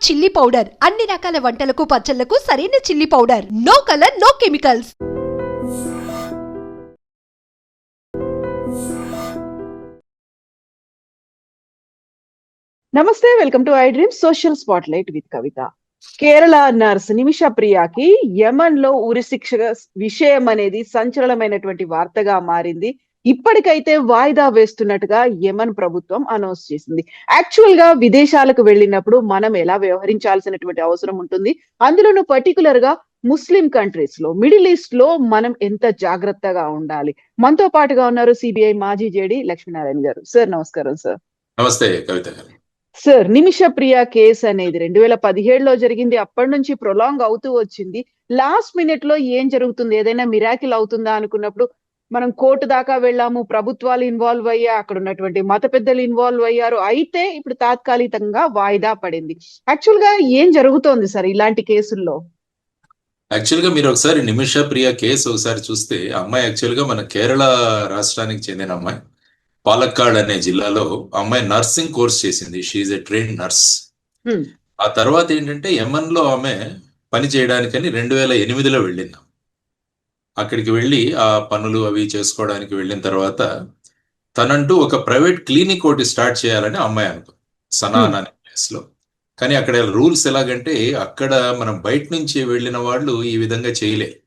Chilli powder అన్ని రకాల వంటలకు పచ్చళ్లకు సరైన chilli powder. No colour, no chemicals. నమస్తే, welcome to I Dream social spotlight with Kavitha. Kerala nurse Nimisha ప్రియాకి యమన్ లో ఉరి శిక్ష విషయం అనేది సంచలనమైనటువంటి వార్తగా మారింది. ఇప్పటికైతే వాయిదా వేస్తున్నట్టుగా యమన్ ప్రభుత్వం అనౌన్స్ చేసింది. యాక్చువల్ గా విదేశాలకు వెళ్ళినప్పుడు మనం ఎలా వ్యవహరించాల్సినటువంటి అవసరం ఉంటుంది, అందులోనూ పర్టికులర్ గా ముస్లిం కంట్రీస్ లో, మిడిల్ ఈస్ట్ లో మనం ఎంత జాగ్రత్తగా ఉండాలి. మనతో పాటుగా ఉన్నారు సిబిఐ మాజీ జేడీ లక్ష్మీనారాయణ గారు. సార్ నమస్కారం. సార్ నమస్తే కవిత గారు. సార్, నిమిష ప్రియ కేసు అనేది 2017లో జరిగింది. అప్పటి నుంచి ప్రొలాంగ్ అవుతూ వచ్చింది. లాస్ట్ మినిట్ లో ఏం జరుగుతుంది, ఏదైనా మిరాకిల్ అవుతుందా అనుకున్నప్పుడు మనం కోర్టు దాకా వెళ్ళాము, ప్రభుత్వాలు ఇన్వాల్వ్ అయ్యా, అక్కడ ఉన్నటువంటి మత పెద్దలు ఇన్వాల్వ్ అయ్యారు. అయితే ఇప్పుడు తాత్కాలికంగా వాయిదా పడింది. యాక్చువల్ గా ఏం జరుగుతోంది సార్ ఇలాంటి కేసుల్లో? యాక్చువల్ గా మీరు ఒకసారి నిమిష ప్రియ కేసు ఒకసారి చూస్తే, అమ్మాయి యాక్చువల్ గా మన కేరళ రాష్ట్రానికి చెందిన అమ్మాయి. పాలక్కాడ్ అనే జిల్లాలో అమ్మాయి నర్సింగ్ కోర్స్ చేసింది. She is a trained nurse. ఆ తర్వాత ఏంటంటే యమన్ లో ఆమె పని చేయడానికని 2008లో వెళ్ళింది. అక్కడికి వెళ్ళి ఆ పనులు అవి చేసుకోవడానికి వెళ్ళిన తర్వాత తనంటూ ఒక ప్రైవేట్ క్లినిక్ ఒకటి స్టార్ట్ చేయాలని అమ్మాయి అనుకుంది, సనాన్ అనే ప్లేస్ లో. కానీ అక్కడ రూల్స్ ఎలాగంటే, అక్కడ మనం బయట నుంచి వెళ్ళిన వాళ్ళు ఈ విధంగా చేయలేరు.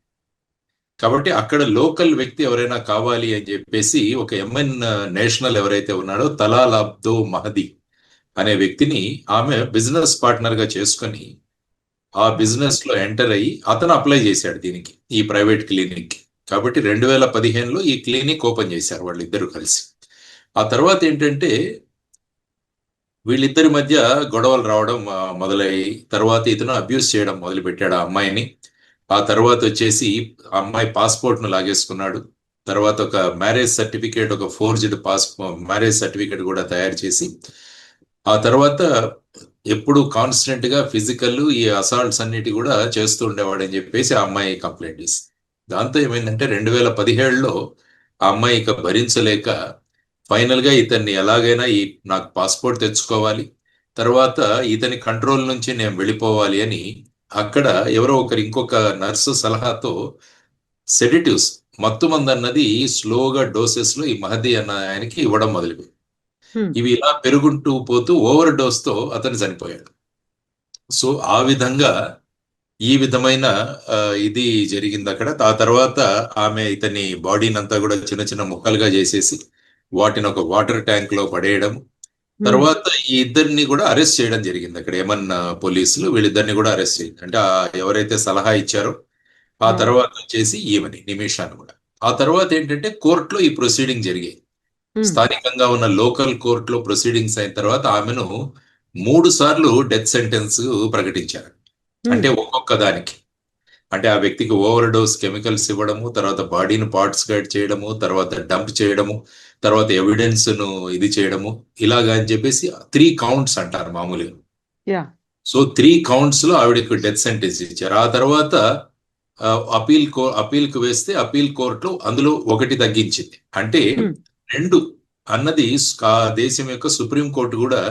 కాబట్టి అక్కడ లోకల్ వ్యక్తి ఎవరైనా కావాలి అని చెప్పేసి ఒక యమన్ నేషనల్ ఎవరైతే ఉన్నాడో తలాల్ అబ్దో మహదీ అనే వ్యక్తిని ఆమె బిజినెస్ పార్ట్నర్ గా చేసుకొని ఆ బిజినెస్ లో ఎంటర్ అయ్యి అతను అప్లై చేశాడు దీనికి, ఈ ప్రైవేట్ క్లినిక్. కాబట్టి 2015లో ఈ క్లినిక్ ఓపెన్ చేశారు వాళ్ళిద్దరూ కలిసి. ఆ తర్వాత ఏంటంటే వీళ్ళిద్దరి మధ్య గొడవలు రావడం మొదలయ్యి, తర్వాత ఇతను అబ్యూస్ చేయడం మొదలుపెట్టాడు ఆ అమ్మాయిని. ఆ తర్వాత వచ్చేసి అమ్మాయి పాస్పోర్ట్ ను లాగేసుకున్నాడు. తర్వాత ఒక మ్యారేజ్ సర్టిఫికేట్, ఒక ఫోర్జ్డ్ మ్యారేజ్ సర్టిఫికేట్ కూడా తయారు చేసి, ఆ తర్వాత ఎప్పుడు కాన్స్టెంట్ గా ఫిజికల్ ఈ అసాల్ట్స్ అన్నిటి కూడా చేస్తూ ఉండేవాడు అని చెప్పేసి ఆ అమ్మాయి కంప్లైంట్ చేసింది. దాంతో ఏమైందంటే 2017లో ఆ అమ్మాయి ఇక భరించలేక ఫైనల్ గా ఇతన్ని ఎలాగైనా నాకు పాస్పోర్ట్ తెచ్చుకోవాలి, తర్వాత ఇతని కంట్రోల్ నుంచి నేను వెళ్ళిపోవాలి అని అక్కడ ఎవరో ఇంకొక నర్సు సలహాతో సెడిటివ్స్, మత్తుమందు అన్నది స్లోగా డోసెస్ లో ఈ మహదీ అన్న ఆయనకి ఇవ్వడం మొదలుపెట్టింది. ఇవి ఇలా పెరుగుంటూ పోతూ ఓవర్ డోస్ తో అతను చనిపోయాడు. సో ఆ విధంగా ఈ విధమైన ఇది జరిగింది అక్కడ. ఆ తర్వాత ఆమె ఇతని బాడీని అంతా కూడా చిన్న చిన్న ముక్కలుగా చేసేసి వాటిని ఒక వాటర్ ట్యాంక్ లో పడేయడం. తర్వాత ఈ ఇద్దరిని కూడా అరెస్ట్ చేయడం జరిగింది అక్కడ ఏమన్నా పోలీసులు. వీళ్ళిద్దరిని కూడా అరెస్ట్ చేయండి అంటే ఎవరైతే సలహా ఇచ్చారో, ఆ తర్వాత వచ్చేసి ఈమెని నిమిషాన్ని కూడా. ఆ తర్వాత ఏంటంటే కోర్టులో ఈ ప్రొసీడింగ్ జరిగాయి. స్థానికంగా ఉన్న లోకల్ కోర్టులో ప్రొసీడింగ్స్ అయిన తర్వాత ఆమెను 3 సార్లు డెత్ సెంటెన్స్ ప్రకటించారు. అంటే ఒక్కొక్క దానికి, అంటే ఆ వ్యక్తికి ఓవర్ డోస్ కెమికల్స్ ఇవ్వడము, తర్వాత బాడీని పార్ట్స్ గైడ్ చేయడము, తర్వాత డంప్ చేయడము, తర్వాత ఎవిడెన్స్ ను ఇది చేయడము, ఇలాగా అని చెప్పేసి 3 counts అంటారు మామూలుగా. సో 3 counts లో ఆవిడకి డెత్ సెంటెన్స్ ఇచ్చారు. ఆ తర్వాత అపీల్ కు వేస్తే అపీల్ కోర్టులో అందులో 1 తగ్గించింది. అంటే 2 అన్నది ఆ దేశం యొక్క సుప్రీం కోర్టు కూడా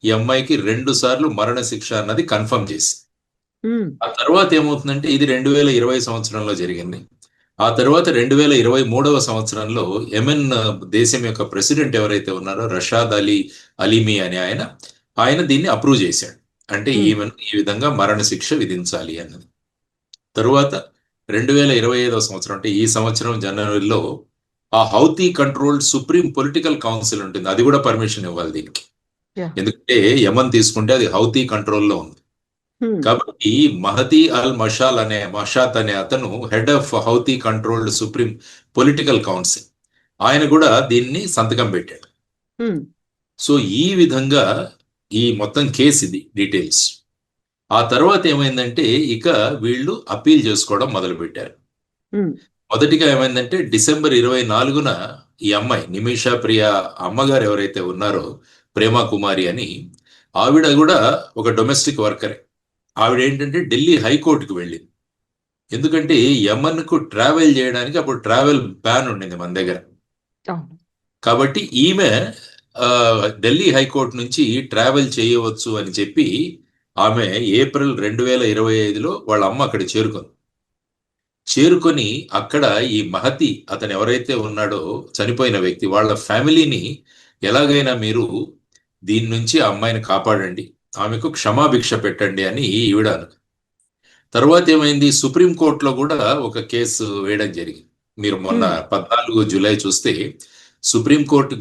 ఈ అమ్మాయికి 2 సార్లు మరణ శిక్ష అన్నది కన్ఫర్మ్ చేసి. ఆ తర్వాత ఏమవుతుందంటే ఇది 2020 సంవత్సరంలో జరిగింది. ఆ తర్వాత 2023 సంవత్సరంలో యెమెన్ దేశం యొక్క ప్రెసిడెంట్ ఎవరైతే ఉన్నారో రషాద్ అలీమి అనే ఆయన దీన్ని అప్రూవ్ చేశాడు. అంటే ఈమెను ఈ విధంగా మరణ శిక్ష విధించాలి అన్నది. తరువాత 2025 సంవత్సరం అంటే ఈ సంవత్సరం జనవరిలో ఆ Houthi controlled supreme political council ఉంటుంది, అది కూడా పర్మిషన్ ఇవ్వాలి దీనికి. ఎందుకంటే యమన్ తీసుకుంటే అది హౌతీ కంట్రోల్లో ఉంది. కాబట్టి మహదీ అల్ మషాత్ అనే అతను head of Houthi controlled supreme political council, ఆయన కూడా దీన్ని సంతకం పెట్టాడు. సో ఈ విధంగా ఈ మొత్తం కేసు ఇది డీటెయిల్స్. ఆ తర్వాత ఏమైందంటే ఇక వీళ్ళు అప్పీల్ చేసుకోవడం మొదలు పెట్టారు. మొదటిగా ఏమైందంటే డిసెంబర్ 24న ఈ అమ్మాయి నిమిష ప్రియ అమ్మగారు ఎవరైతే ఉన్నారో ప్రేమ కుమారి అని, ఆవిడ కూడా ఒక డొమెస్టిక్ వర్కరే. ఆవిడ ఏంటంటే ఢిల్లీ హైకోర్టుకు వెళ్ళింది. ఎందుకంటే యమన్ కు ట్రావెల్ చేయడానికి అప్పుడు ట్రావెల్ బ్యాన్ ఉండింది మన దగ్గర. కాబట్టి ఈమె ఢిల్లీ హైకోర్టు నుంచి ట్రావెల్ చేయవచ్చు అని చెప్పి ఆమె ఏప్రిల్ 2025లో వాళ్ళ అమ్మ అక్కడ చేరుకొని అక్కడ ఈ మహతి అతను ఎవరైతే ఉన్నాడో చనిపోయిన వ్యక్తి వాళ్ళ ఫ్యామిలీని ఎలాగైనా మీరు దీని నుంచి ఆ అమ్మాయిని కాపాడండి, ఆమెకు క్షమాభిక్ష పెట్టండి అని ఈవిడ తర్వాత ఏమైంది, సుప్రీంకోర్టులో కూడా ఒక కేసు వేయడం జరిగింది. మీరు మొన్న 14 జూలై చూస్తే సుప్రీంకోర్టు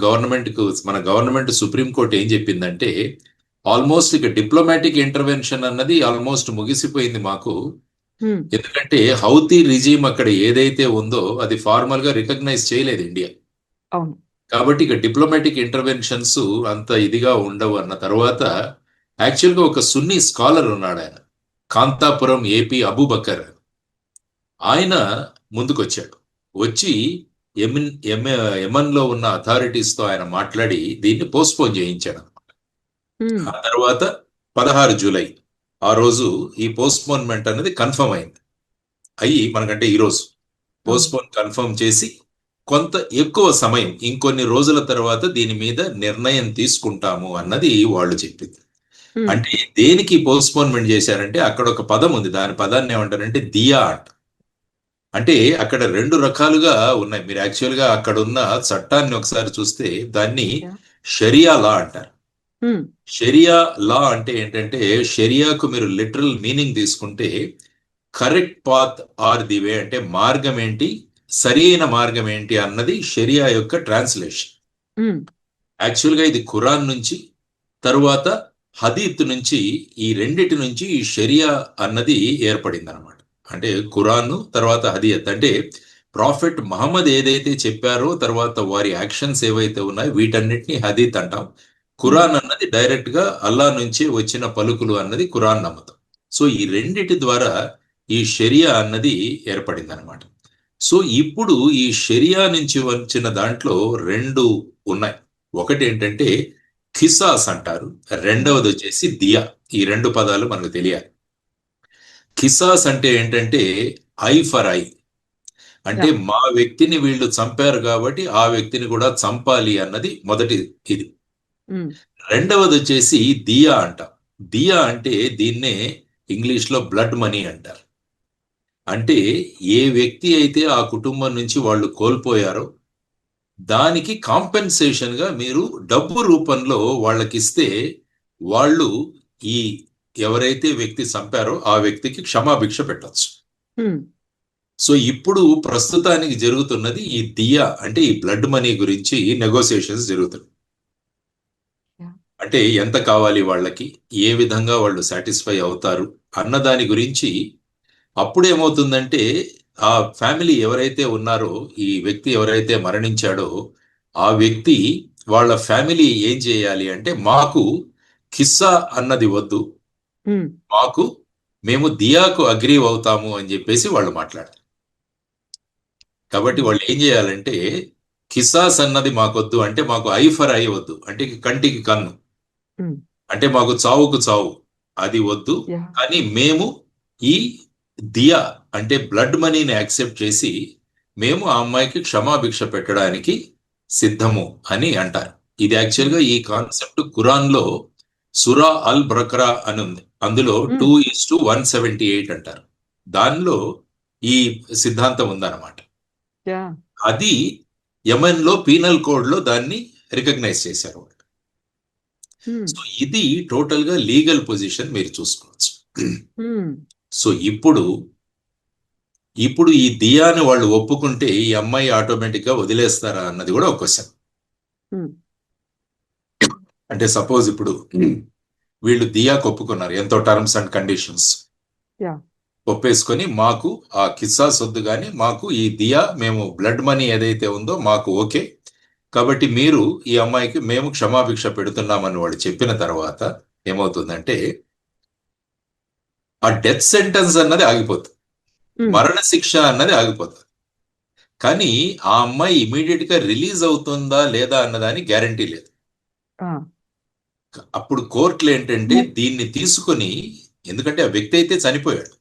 మన గవర్నమెంట్ సుప్రీంకోర్టు ఏం చెప్పిందంటే ఆల్మోస్ట్ ఇక డిప్లొమాటిక్ ఇంటర్వెన్షన్ అన్నది ఆల్మోస్ట్ ముగిసిపోయింది మాకు. ఎందుకంటే హౌతీ రిజీమ్ అక్కడ ఏదైతే ఉందో అది ఫార్మల్ గా రికగ్నైజ్ చేయలేదు ఇండియా. అవును. కాబట్టి ఇక డిప్లొమాటిక్ ఇంటర్వెన్షన్స్ అంత ఇదిగా ఉండవు అన్న తర్వాత యాక్చువల్గా ఒక సున్నీ స్కాలర్ ఉన్నాడు, ఆయన కాంతాపురం ఏపీ అబూబకర్. ఆయన ముందుకొచ్చాడు, వచ్చి యెమెన్ లో ఉన్న అథారిటీస్ తో ఆయన మాట్లాడి దీన్ని పోస్ట్పోన్ చేయించాడు. ఆ తర్వాత 16 జూలై ఆ రోజు ఈ పోస్ట్పోన్మెంట్ అనేది కన్ఫర్మ్ అయింది. మనకంటే ఈ రోజు పోస్ట్పోన్ కన్ఫర్మ్ చేసి కొంత ఎక్కువ సమయం ఇంకొన్ని రోజుల తర్వాత దీని మీద నిర్ణయం తీసుకుంటాము అన్నది వాళ్ళు చెప్పింది. అంటే దేనికి పోస్ట్పోన్మెంట్ చేశారంటే అక్కడ ఒక పదం ఉంది, దాని పదాన్ని ఏమంటారంటే దియా అంట. అంటే అక్కడ 2 రకాలుగా ఉన్నాయి. మీరు యాక్చువల్ గా అక్కడ ఉన్న చట్టాన్ని ఒకసారి చూస్తే దాన్ని షరియా లా అంటారు. షరియా లా అంటే ఏంటంటే షరియాకు మీరు లిటరల్ మీనింగ్ తీసుకుంటే correct path or the way, అంటే మార్గం ఏంటి, సరైన మార్గం ఏంటి అన్నది షరియా యొక్క ట్రాన్స్లేషన్. యాక్చువల్ గా ఇది ఖురాన్ నుంచి తరువాత హదీత్ నుంచి, ఈ రెండిటి నుంచి ఈ షరియా అన్నది ఏర్పడింది అనమాట. అంటే ఖురాన్ తర్వాత హదీత్ అంటే ప్రాఫెట్ మహమ్మద్ ఏదైతే చెప్పారో తర్వాత వారి యాక్షన్స్ ఏవైతే ఉన్నాయో వీటన్నిటిని హదీత్ అంటాం. ఖురాన్ అన్నది డైరెక్ట్ గా అల్లా నుంచి వచ్చిన పలుకులు అన్నది ఖురాన్ నమ్మతం. సో ఈ రెండిటి ద్వారా ఈ షరియా అన్నది ఏర్పడింది అనమాట. సో ఇప్పుడు ఈ షరియా నుంచి వచ్చిన దాంట్లో 2 ఉన్నాయి. ఒకటి ఏంటంటే ఖిసాస్ అంటారు, రెండవది వచ్చేసి దియా. ఈ 2 పదాలు మనకు తెలియాలి. ఖిసాస్ అంటే ఏంటంటే ఐ ఫర్ ఐ, అంటే మా వ్యక్తిని వీళ్ళు చంపారు కాబట్టి ఆ వ్యక్తిని కూడా చంపాలి అన్నది మొదటి ఇది. రెండవది వచ్చేసి దియా అంట. దియా అంటే దీన్నే ఇంగ్లీష్ లో బ్లడ్ మనీ అంటారు. అంటే ఏ వ్యక్తి అయితే ఆ కుటుంబం నుంచి వాళ్ళు కోల్పోయారో దానికి కాంపెన్సేషన్ గా మీరు డబ్బు రూపంలో వాళ్ళకి ఇస్తే వాళ్ళు ఈ ఎవరైతే వ్యక్తి చంపారో ఆ వ్యక్తికి క్షమాభిక్ష పెట్టచ్చు. సో ఇప్పుడు ప్రస్తుతానికి జరుగుతున్నది ఈ దియా అంటే ఈ బ్లడ్ మనీ గురించి నెగోసియేషన్స్ జరుగుతున్నాయి. అంటే ఎంత కావాలి వాళ్ళకి, ఏ విధంగా వాళ్ళు సాటిస్ఫై అవుతారు అన్న దాని గురించి. అప్పుడేమవుతుందంటే ఆ ఫ్యామిలీ ఎవరైతే ఉన్నారో, ఈ వ్యక్తి ఎవరైతే మరణించాడో ఆ వ్యక్తి వాళ్ళ ఫ్యామిలీ ఏం చేయాలి అంటే మాకు ఖిస్సా అన్నది వద్దు, మేము దియాకు అగ్రీ అవుతాము అని చెప్పేసి వాళ్ళు మాట్లాడారు. కాబట్టి వాళ్ళు ఏం చేయాలంటే ఖిసాస్ అన్నది మాకొద్దు, అంటే మాకు ఐ ఫర్ ఐ వద్దు, అంటే కంటికి కన్ను, అంటే మాకు చావుకు చావు అది వద్దు, కానీ మేము ఈ దియా అంటే బ్లడ్ మనీని యాక్సెప్ట్ చేసి మేము ఆ అమ్మాయికి క్షమాభిక్ష పెట్టడానికి సిద్ధము అని అంటారు. ఇది యాక్చువల్గా ఈ కాన్సెప్ట్ ఖురాన్ లో సురా అల్ బక్రా అని ఉంది, అందులో 2:178 అంటారు. దానిలో ఈ సిద్ధాంతం ఉందన్నమాట. అది యెమెన్ లో పీనల్ కోడ్ లో దాన్ని రికగ్నైజ్ చేశారు. సో ఇది టోటల్ గా లీగల్ పొజిషన్ మీరు చూసుకోవచ్చు. సో ఇప్పుడు ఈ దియాని వాళ్ళు ఒప్పుకుంటే ఈ అమ్మాయి ఆటోమేటిక్ గా వదిలేస్తారా అన్నది కూడా ఒక క్వశ్చన్. అంటే సపోజ్ ఇప్పుడు వీళ్ళు దియాకు ఒప్పుకున్నారు, ఎంతో టర్మ్స్ అండ్ కండిషన్స్ ఒప్పేసుకొని మాకు ఆ కిస్సాస్ వద్దు కానీ మాకు ఈ దియా, మేము బ్లడ్ మనీ ఏదైతే ఉందో మాకు ఓకే, కాబట్టి మీరు ఈ అమ్మాయికి మేము క్షమాభిక్ష పెడుతున్నామని వాళ్ళు చెప్పిన తర్వాత ఏమవుతుందంటే ఆ డెత్ సెంటెన్స్ అన్నది ఆగిపోతుంది, మరణ శిక్ష అన్నది ఆగిపోతుంది. కానీ ఆ అమ్మాయి ఇమీడియట్ గా రిలీజ్ అవుతుందా లేదా అన్నదాని గ్యారంటీ లేదు. అప్పుడు కోర్టులు ఏంటంటే దీన్ని తీసుకుని, ఎందుకంటే ఆ వ్యక్తి అయితే చనిపోయాడు,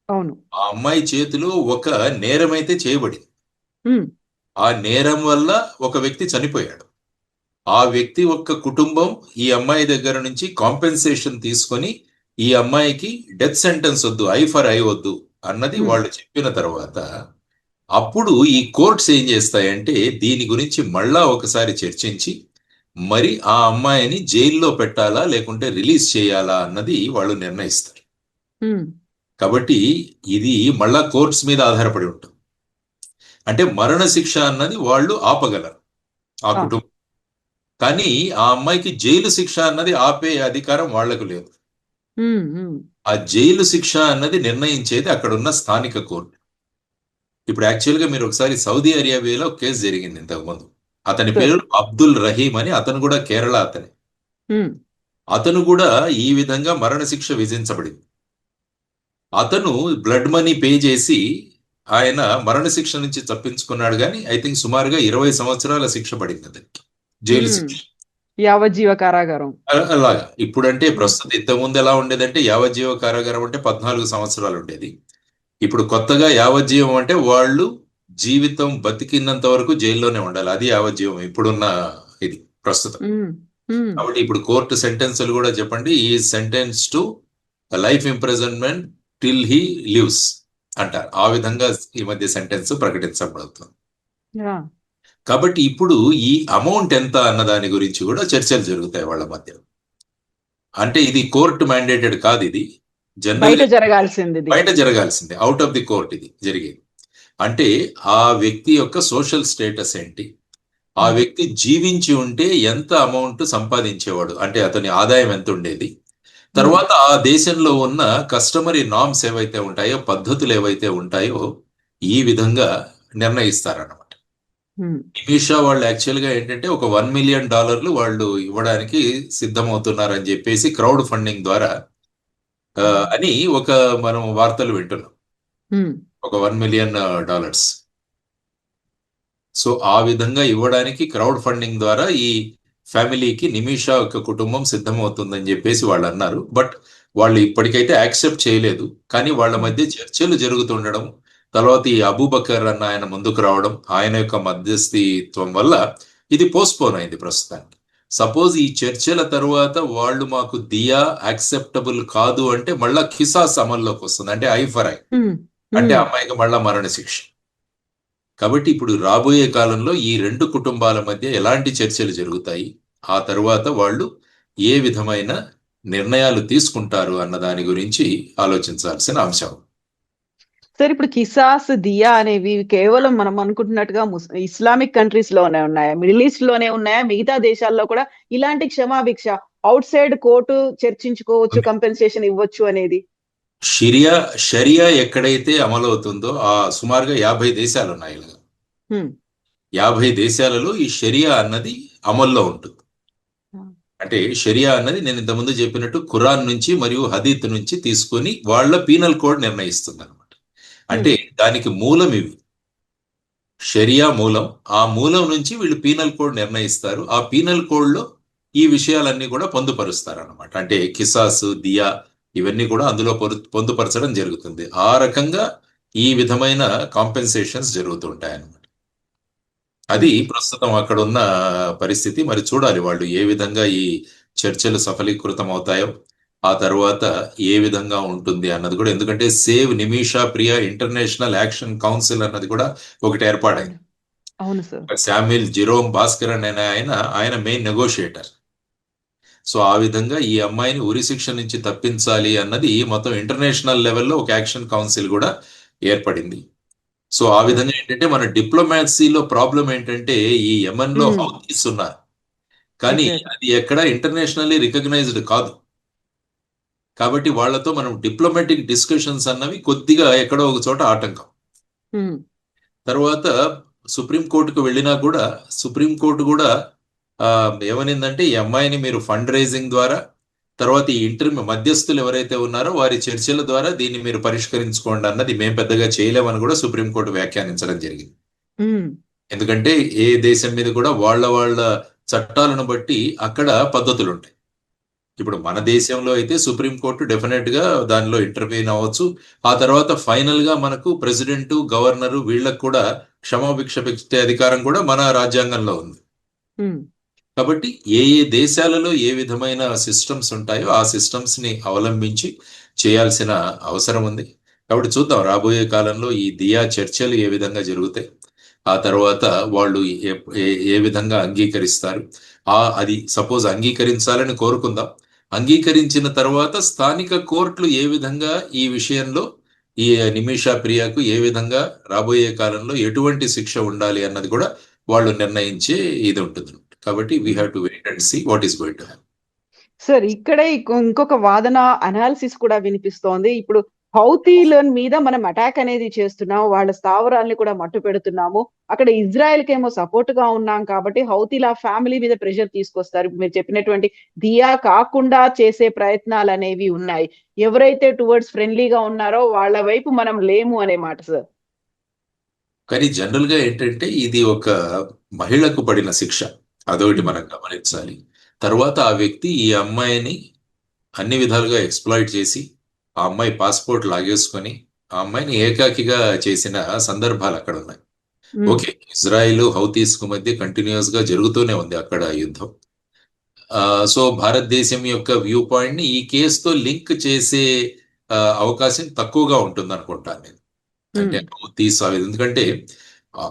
అవును, ఆ అమ్మాయి చేతిలో ఒక నేరం అయితే చేయబడింది, ఆ నేరం వల్ల ఒక వ్యక్తి చనిపోయాడు, ఆ వ్యక్తి యొక్క కుటుంబం ఈ అమ్మాయి దగ్గర నుంచి కాంపెన్సేషన్ తీసుకొని ఈ అమ్మాయికి డెత్ సెంటెన్స్ వద్దు, ఐ ఫర్ ఐ వద్దు అన్నది Hmm. వాళ్ళు చెప్పిన తర్వాత అప్పుడు ఈ కోర్ట్స్ ఏం చేస్తాయంటే దీని గురించి మళ్ళా ఒకసారి చర్చించి మరి ఆ అమ్మాయిని జైల్లో పెట్టాలా లేకుంటే రిలీజ్ చేయాలా అన్నది వాళ్ళు నిర్ణయిస్తారు. Hmm. కాబట్టి ఇది మళ్ళా కోర్ట్స్ మీద ఆధారపడి ఉంటుంది. అంటే మరణ శిక్ష అన్నది వాళ్ళు ఆపగలరు ఆ Ah. కుటుంబం, కానీ ఆ అమ్మాయికి జైలు శిక్ష అన్నది ఆపే అధికారం వాళ్లకు లేదు. Hmm. Hmm. ఆ జైలు శిక్ష అన్నది నిర్ణయించేది అక్కడున్న స్థానిక కోర్టు. ఇప్పుడు యాక్చువల్గా మీరు ఒకసారి సౌదీ అరేబియాలో ఒక కేసు జరిగింది ఇంతకుముందు. అతని Sir. పేరు అబ్దుల్ రహీం అని, అతను కూడా కేరళ అతనే. Hmm. అతను కూడా ఈ విధంగా మరణశిక్ష విధించబడింది. అతను బ్లడ్ మనీ పే చేసి ఆయన మరణశిక్ష నుంచి తప్పించుకున్నాడు, కానీ ఐ థింక్ సుమారుగా 20 సంవత్సరాల శిక్ష పడింది అతనికి, జైలు Hmm. శిక్ష. యావజ్జీవ కారాగారం. అలాగా ఇప్పుడంటే ప్రస్తుతం ఇంతకుముందు ఎలా ఉండేదంటే యావజ్జీవ కారాగారం అంటే 14 సంవత్సరాలు ఉండేది. ఇప్పుడు కొత్తగా యావజ్జీవం అంటే వాళ్ళు జీవితం బతికినంత వరకు జైల్లోనే ఉండాలి, అది యావజ్జీవం ఇప్పుడున్న ఇది ప్రస్తుతం. Hmm. Hmm. కాబట్టి ఇప్పుడు కోర్టు సెంటెన్స్లు కూడా చెప్పండి, ఈ sentence to life imprisonment till he lives అంటారు. ఆ విధంగా ఈ మధ్య సెంటెన్స్ ప్రకటించబడుతుంది. Yeah. కాబట్టి ఇప్పుడు ఈ అమౌంట్ ఎంత అన్న దాని గురించి కూడా చర్చలు జరుగుతాయి వాళ్ళ మధ్య. అంటే ఇది కోర్టు మ్యాండేటెడ్ కాదు, ఇది బయట జనరల్ జరగాల్సింది ఇది. బయట జరగాల్సిందే, అవుట్ ఆఫ్ ది కోర్ట్ ఇది జరిగేది. అంటే ఆ వ్యక్తి యొక్క సోషల్ స్టేటస్ ఏంటి, ఆ వ్యక్తి జీవించి ఉంటే ఎంత అమౌంట్ సంపాదించేవాడు, అంటే అతని ఆదాయం ఎంత ఉండేది, తర్వాత ఆ దేశంలో ఉన్న కస్టమరీ నామ్స్ ఏవైతే ఉంటాయో, పద్ధతులు ఏవైతే ఉంటాయో ఈ విధంగా నిర్ణయిస్తారన్నమాట. Hmm. నిమిషా వాళ్ళు యాక్చువల్గా ఏంటంటే ఒక $1 మిలియన్ వాళ్ళు ఇవ్వడానికి సిద్ధమవుతున్నారని చెప్పేసి క్రౌడ్ ఫండింగ్ ద్వారా అని ఒక మనం వార్తలు వింటున్నాం. Hmm. ఒక $1 మిలియన్. సో ఆ విధంగా ఇవ్వడానికి క్రౌడ్ ఫండింగ్ ద్వారా ఈ ఫ్యామిలీకి నిమిషా యొక్క కుటుంబం సిద్ధమవుతుందని చెప్పేసి వాళ్ళు అన్నారు. బట్ వాళ్ళు ఇప్పటికైతే యాక్సెప్ట్ చేయలేదు, కానీ వాళ్ళ మధ్య చర్చలు జరుగుతుండడం, తర్వాత ఈ అబూబకర్ అన్న ఆయన ముందుకు రావడం, ఆయన యొక్క మధ్యస్థిత్వం వల్ల ఇది పోస్ట్పోన్ అయింది ప్రస్తుతానికి. సపోజ్ ఈ చర్చల తరువాత వాళ్ళు మాకు దియా యాక్సెప్టబుల్ కాదు అంటే మళ్ళా ఖిసాస్ అమల్లోకి వస్తుంది, అంటే ఐ ఫర్ ఐ, Hmm. అంటే Hmm. అమ్మాయికి మళ్ళా మరణ శిక్ష. కాబట్టి ఇప్పుడు రాబోయే కాలంలో ఈ రెండు కుటుంబాల మధ్య ఎలాంటి చర్చలు జరుగుతాయి, ఆ తరువాత వాళ్ళు ఏ విధమైన నిర్ణయాలు తీసుకుంటారు అన్న దాని గురించి ఆలోచించాల్సిన అంశం. సార్, ఇప్పుడు కిసాస్, దియా అనేవి కేవలం మనం అనుకుంటున్నట్టుగా ఇస్లామిక్ కంట్రీస్ లోనే ఉన్నాయా, మిడిల్ ఈస్ట్ లోనే ఉన్నాయా, మిగతా దేశాల్లో కూడా ఇలాంటి క్షమాభిక్ష అవుట్ సైడ్ కోర్టు చర్చించుకోవచ్చు, కంపెన్సేషన్ ఇవ్వచ్చు అనేది? షరియా ఎక్కడైతే అమలవుతుందో ఆ సుమారుగా 50 దేశాలు ఉన్నాయి. ఇలాగా Hmm. 50 దేశాలలో ఈ షరియా అన్నది అమల్లో ఉంటుంది. అంటే షరియా అన్నది నేను ఇంతకుముందు చెప్పినట్టు ఖురాన్ నుంచి మరియు హదీత్ నుంచి తీసుకొని వాళ్ళ పీనల్ కోడ్ నిర్ణయిస్తుంది అనమాట. అంటే దానికి మూలం ఇవి, షరియా మూలం. ఆ మూలం నుంచి వీళ్ళు పీనల్ కోడ్ నిర్ణయిస్తారు. ఆ పీనల్ కోడ్ లో ఈ విషయాలన్నీ కూడా పొందుపరుస్తారు అనమాట. అంటే కిసాస్, దియా ఇవన్నీ కూడా అందులో పొందుపరచడం జరుగుతుంది. ఆ రకంగా ఈ విధమైన కాంపెన్సేషన్స్ జరుగుతుంటాయి అన్నమాట. అది ప్రస్తుతం అక్కడ ఉన్న పరిస్థితి. మరి చూడాలి వాళ్ళు ఏ విధంగా ఈ చర్చలు సఫలీకృతం అవుతాయో, ఆ తర్వాత ఏ విధంగా ఉంటుంది అన్నది కూడా. ఎందుకంటే save Nimisha Priya international action council అన్నది కూడా ఒకటి ఏర్పాటైంది. అవును సార్. శామ్యుల్ జిరోమ్ భాస్కర్ అనే ఆయన మెయిన్ నెగోషియేటర్. సో ఆ విధంగా ఈ అమ్మాయిని ఉరిశిక్ష నుంచి తప్పించాలి అన్నది మొత్తం ఇంటర్నేషనల్ లెవెల్లో ఒక యాక్షన్ కౌన్సిల్ కూడా ఏర్పడింది. సో ఆ విధంగా ఏంటంటే మన డిప్లొమాసీలో ప్రాబ్లం ఏంటంటే ఈ యెమెన్ లో హౌతీస్ ఉన్నారు, కానీ అది ఎక్కడ ఇంటర్నేషనల్లీ రికగ్నైజ్డ్ కాదు. కాబట్టి వాళ్ళతో మనం డిప్లొమాటిక్ డిస్కషన్స్ అన్నవి కొద్దిగా ఎక్కడో ఒక చోట ఆటంకం. తర్వాత సుప్రీంకోర్టుకు వెళ్ళినా కూడా సుప్రీంకోర్టు కూడా ఏమనిందంటే ఈ అమ్మాయిని మీరు ఫండ్ రైజింగ్ ద్వారా, తర్వాత ఈ మధ్యస్థులు ఎవరైతే ఉన్నారో వారి చర్చల ద్వారా దీన్ని మీరు పరిష్కరించుకోండి అన్నది మేము పెద్దగా చేయలేమని కూడా సుప్రీంకోర్టు వ్యాఖ్యానించడం జరిగింది. ఎందుకంటే ఏ దేశం మీద కూడా వాళ్ళ చట్టాలను బట్టి అక్కడ పద్ధతులు ఉంటాయి. ఇప్పుడు మన దేశంలో అయితే సుప్రీంకోర్టు డెఫినెట్ గా దానిలో ఇంటర్వ్యూన్ అవ్వచ్చు. ఆ తర్వాత ఫైనల్ గా మనకు ప్రెసిడెంట్, గవర్నరు వీళ్ళకు కూడా క్షమాభిక్ష పెట్టే అధికారం కూడా మన రాజ్యాంగంలో ఉంది. కాబట్టి ఏ ఏ దేశాలలో ఏ విధమైన సిస్టమ్స్ ఉంటాయో ఆ సిస్టమ్స్ ని అవలంబించి చేయాల్సిన అవసరం ఉంది. కాబట్టి చూద్దాం రాబోయే కాలంలో ఈ దియా చర్చలు ఏ విధంగా జరుగుతాయి, ఆ తర్వాత వాళ్ళు ఏ విధంగా అంగీకరిస్తారు. అది సపోజ్ అంగీకరించాలని కోరుకుందాం. అంగీకరించిన తర్వాత స్థానిక కోర్టులు ఏ విధంగా ఈ విషయంలో ఈ నిమిషా ప్రియాకు ఏ విధంగా రాబోయే కాలంలో ఎటువంటి శిక్ష ఉండాలి అన్నది కూడా వాళ్ళు నిర్ణయించే ఇది ఉంటుంది. కాబట్టి we have to wait and see what is going to happen. Sir ఇక్కడే ఇంకొక వాదన అనాలిసిస్ కూడా వినిపిస్తోంది. ఇప్పుడు హౌతీల మీద మనం అటాక్ అనేది చేస్తున్నాం, వాళ్ళ స్థావరాల్ని కూడా మట్టు పెడుతున్నాము. అక్కడ ఇజ్రాయెల్ కేమో సపోర్ట్ గా ఉన్నాం కాబట్టి హౌతీల ఫ్యామిలీ మీద ప్రెషర్ తీసుకొస్తారు. మీరు చెప్పినటువంటి దియా కాకుండా చేసే ప్రయత్నాలు అనేవి ఉన్నాయి. ఎవరైతే టువర్డ్స్ ఫ్రెండ్లీగా ఉన్నారో వాళ్ళ వైపు మనం లేము అనే మాట సార్. కానీ జనరల్ గా ఏంటంటే ఇది ఒక మహిళకు పడిన శిక్ష, అదొకటి మనం గమనించాలి. తర్వాత ఆ వ్యక్తి ఈ అమ్మాయిని అన్ని విధాలుగా ఎక్స్ప్లాయిట్ చేసి ఆ అమ్మాయి పాస్పోర్ట్ లాగేసుకొని ఆ అమ్మాయిని ఏకాకిగా చేసిన సందర్భాలు అక్కడ ఉన్నాయి. ఓకే, ఇజ్రాయిల్ హౌతీస్ కు మధ్య కంటిన్యూస్ గా జరుగుతూనే ఉంది అక్కడ యుద్ధం. సో భారతదేశం యొక్క వ్యూ పాయింట్ ని ఈ కేసుతో లింక్ చేసే అవకాశం తక్కువగా ఉంటుంది అనుకుంటాను నేను. అంటే హౌతీస్ ఎందుకంటే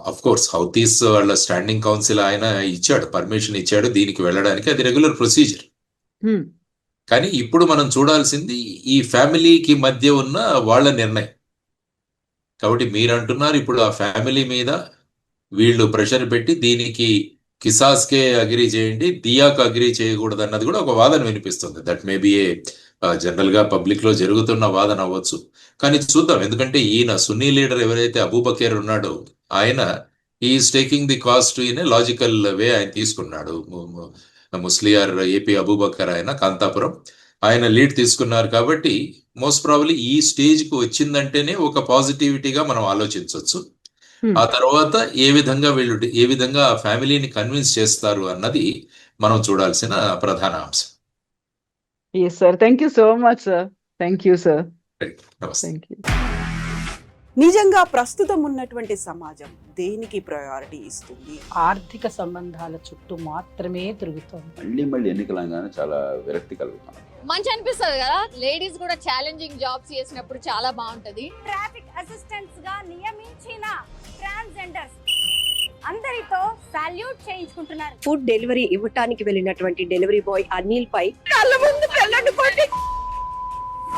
అఫ్ కోర్స్ హౌతీస్ వాళ్ళ స్టాండింగ్ కౌన్సిల్ ఆయన ఇచ్చాడు, పర్మిషన్ ఇచ్చాడు దీనికి వెళ్ళడానికి, అది రెగ్యులర్ ప్రొసీజర్. కానీ ఇప్పుడు మనం చూడాల్సింది ఈ ఫ్యామిలీకి మధ్య ఉన్న వాళ్ళ నిర్ణయం. కాబట్టి మీరు అంటున్నారు ఇప్పుడు ఆ ఫ్యామిలీ మీద వీళ్ళు ప్రెషర్ పెట్టి దీనికి కిసాస్కే అగ్రీ చేయండి, దియాకు అగ్రీ చేయకూడదు అన్నది కూడా ఒక వాదన వినిపిస్తుంది. That may be A general గా పబ్లిక్ లో జరుగుతున్న వాదన అవ్వచ్చు. కానీ చూద్దాం, ఎందుకంటే ఈయన సున్నీ లీడర్ ఎవరైతే అబూబకర్ ఉన్నాడో ఆయన is taking the cast in a logical way ఆయన తీసుకున్నాడు. ముస్లియార్ ఏపీ అబూబకర్ ఆయన కాంతాపురం ఆయన లీడ్ తీసుకున్నారు. కాబట్టి మోస్ట్ ప్రాబబ్లీ ఈ స్టేజ్ కు వచ్చిందంటేనే ఒక పాజిటివిటీగా మనం ఆలోచించవచ్చు. ఆ తర్వాత ఏ విధంగా ఆ ఫ్యామిలీని కన్విన్స్ చేస్తారు అన్నది మనం చూడాల్సిన ప్రధాన అంశం. Yes, sir. Thank you so much, sir. Thank you, sir. నమస్తే. Thank you. నిజంగా ప్రస్తుతం ఉన్నటువంటి సమాజం దేనికి ప్రయారిటీ ఇస్తుంది? ఆర్థిక సంబంధాల చుట్టూ మాత్రమే తిరుగుతోంది. మళ్ళీ ఎన్నికలంగానే చాలా విరక్తి కలుగుతాను. మంచి అనిపిస్తుంది కదా, లేడీస్ కూడా ఛాలెంజింగ్ జాబ్స్ చేసినప్పుడు చాలా బాగుంటది. ట్రాఫిక్ అసిస్టెంట్స్ గా నియమించిన ట్రాన్స్జెండర్స్ అందరితో సాల్యూట్ చేయించుకుంటున్నారు. ఫుడ్ డెలివరీ ఇవ్వటానికి వెళ్ళినటువంటి డెలివరీ బాయ్ అనిల్ పై కళ్ళ ముందు